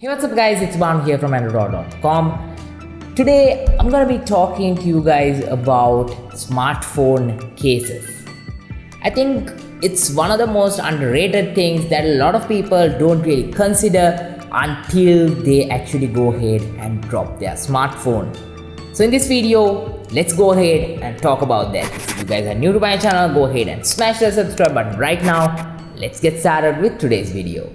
Hey, what's up guys, it's Banu here from androdollar.com. Today I'm gonna be talking to you guys about smartphone cases. I think it's one of the most underrated things that a lot of people don't really consider until they actually go ahead and drop their smartphone. So in this video, let's go ahead and talk about that. If you guys are new to my channel, go ahead and smash the subscribe button right now. Let's get started with today's video.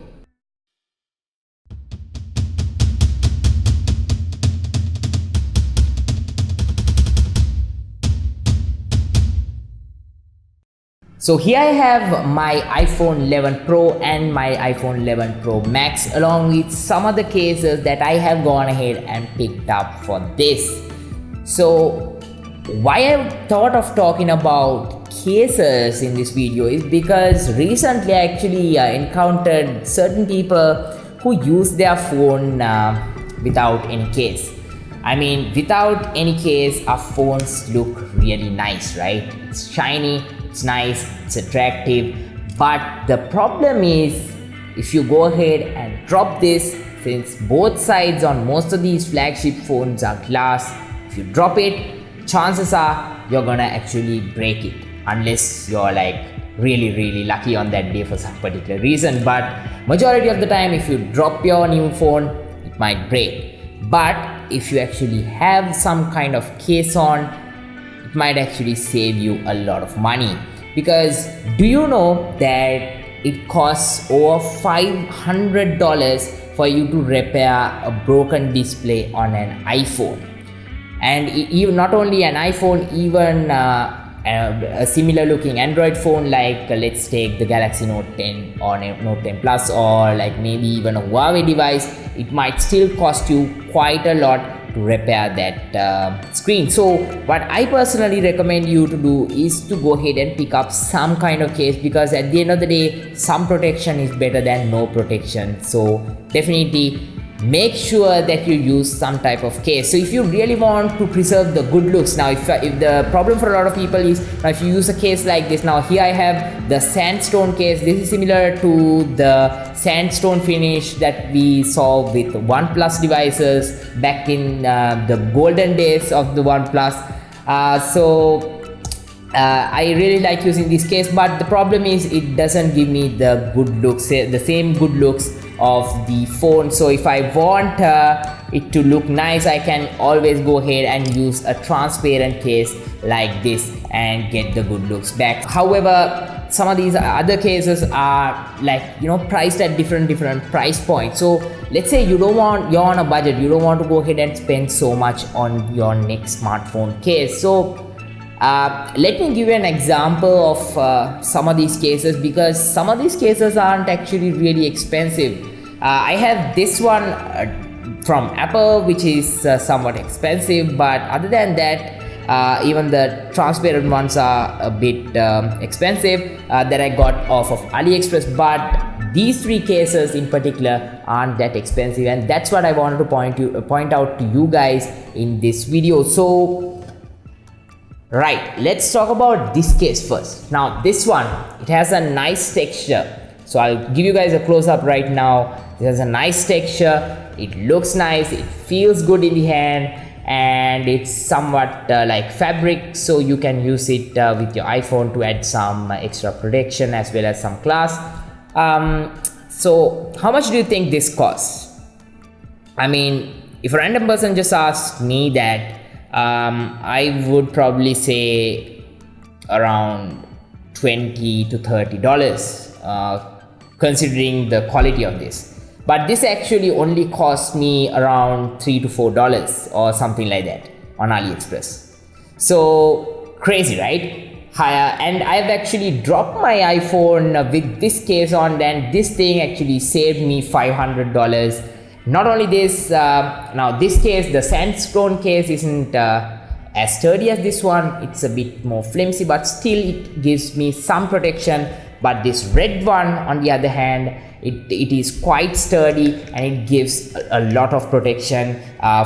So here I have my iPhone 11 Pro and my iPhone 11 Pro Max along with some other cases that I have gone ahead and picked up for this. So why I thought of talking about cases in this video is because recently I actually encountered certain people who use their phone without any case. I mean, without any case, our phones look really nice, right? It's shiny, it's nice, it's attractive. But the problem is, if you go ahead and drop this, since both sides on most of these flagship phones are glass, if you drop it, chances are you're gonna actually break it. Unless you're like really lucky on that day for some particular reason. But majority of the time, if you drop your new phone, it might break. But if you actually have some kind of case on, it might actually save you a lot of money. Because do you know that it costs over $500 for you to repair a broken display on an iPhone? And even not only an iPhone, even a similar looking Android phone like let's take the Galaxy Note 10 or Note 10 Plus, or like maybe even a Huawei device, it might still cost you quite a lot to repair that screen. So what I personally recommend you to do is to go ahead and pick up some kind of case, because at the end of the day, some protection is better than no protection. So definitely make sure that you use some type of case. So if you really want to preserve the good looks, now if the problem for a lot of people is, now if you use a case like this, now here I have the sandstone case. This is similar to the sandstone finish that we saw with OnePlus devices back in the golden days of the OnePlus. I really like using this case, but the problem is it doesn't give me the good looks, the same good looks of the phone. So if I want it to look nice, I can always go ahead and use a transparent case like this and get the good looks back. However, some of these other cases are like, you know, priced at different price points. So let's say you're on a budget, you don't want to go ahead and spend so much on your next smartphone case. So let me give you an example of some of these cases, because some of these cases aren't actually really expensive. I have this one from Apple, which is somewhat expensive, but other than that, even the transparent ones are a bit expensive that I got off of AliExpress. But these three cases in particular aren't that expensive, and that's what I wanted to point out to you guys in this video. So right, let's talk about this case first. Now this one, it has a nice texture. So I'll give you guys a close-up right now. It has a nice texture, it looks nice, it feels good in the hand, and it's somewhat like fabric, so you can use it with your iPhone to add some extra protection as well as some class. So how much do you think this costs? I mean, if a random person just asked me that, I would probably say around $20 to $30, considering the quality of this. But this actually only cost me around $3 to $4 or something like that on AliExpress. So crazy, right? And I've actually dropped my iPhone with this case on, and this thing actually saved me $500. Not only this, now this case, the sandstone case, isn't as sturdy as this one. It's a bit more flimsy, but still it gives me some protection. But this red one, on the other hand, it is quite sturdy and it gives a lot of protection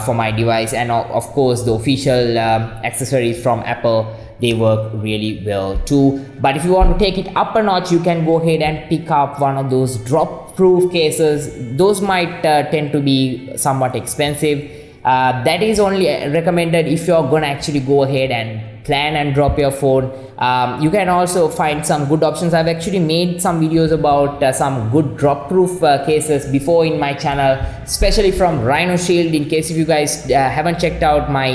for my device. And of course, the official accessories from Apple, they work really well too. But if you want to take it up a notch, you can go ahead and pick up one of those drop proof cases, those might tend to be somewhat expensive. That is only recommended if you're gonna actually go ahead and plan and drop your phone. You can also find some good options. I've actually made some videos about some good drop proof cases before in my channel, especially from Rhino Shield. In case if you guys haven't checked out my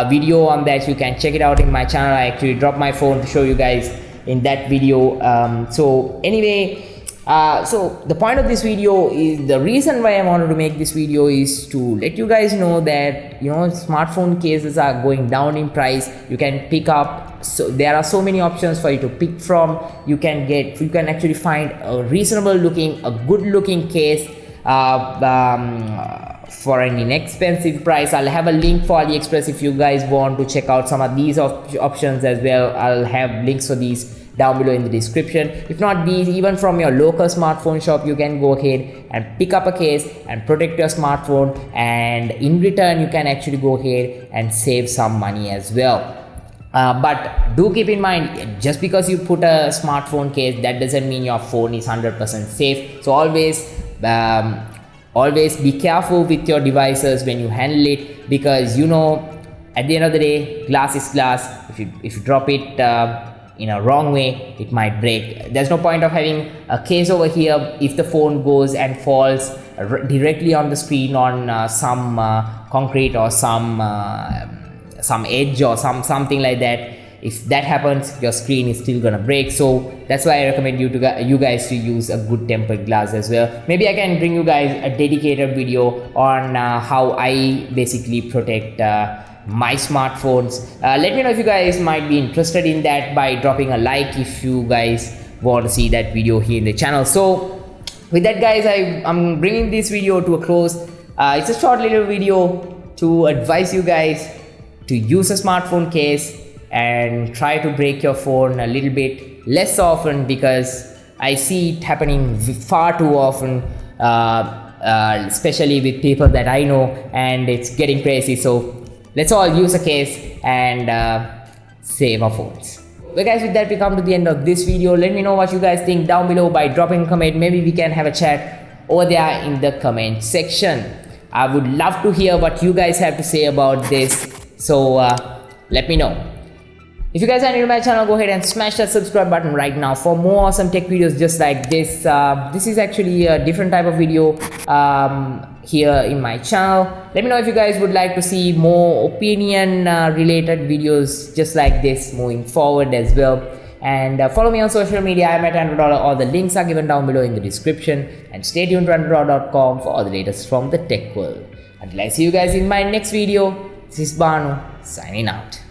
video on that, you can check it out in my channel. I actually dropped my phone to show you guys in that video. So anyway, so the point of this video is, the reason why I wanted to make this video is to let you guys know that, you know, smartphone cases are going down in price. You can pick up, so there are so many options for you to pick from. You can actually find a reasonable looking, a good looking case for an inexpensive price. I'll have a link for AliExpress if you guys want to check out some of these options as well. I'll have links for these down below in the description. If not these, even from your local smartphone shop, you can go ahead and pick up a case and protect your smartphone, and in return you can actually go ahead and save some money as well. But do keep in mind, just because you put a smartphone case, that doesn't mean your phone is 100% safe. So always be careful with your devices when you handle it, because you know, at the end of the day, glass is glass. If you drop it in a wrong way, it might break. There's no point of having a case over here if the phone goes and falls directly on the screen, on some concrete or some edge or something like that. If that happens, your screen is still gonna break. So that's why I recommend you guys to use a good tempered glass as well. Maybe I can bring you guys a dedicated video on how I basically protect my smartphones. Let me know if you guys might be interested in that by dropping a like if you guys want to see that video here in the channel. So with that, guys, I'm bringing this video to a close. It's a short little video to advise you guys to use a smartphone case and try to break your phone a little bit less often, because I see it happening far too often, especially with people that I know, and it's getting crazy. So let's all use a case and save our phones. Well guys, with that we come to the end of this video. Let me know what you guys think down below by dropping a comment. Maybe we can have a chat over there in the comment section. I would love to hear what you guys have to say about this. So let me know. If you guys are new to my channel, go ahead and smash that subscribe button right now for more awesome tech videos just like this. This is actually a different type of video here in my channel. Let me know if you guys would like to see more opinion related videos just like this moving forward as well. And follow me on social media. I'm at Andro Dollar. All the links are given down below in the description. And stay tuned to androdollar.com for all the latest from the tech world. Until I see you guys in my next video, this is Banu signing out.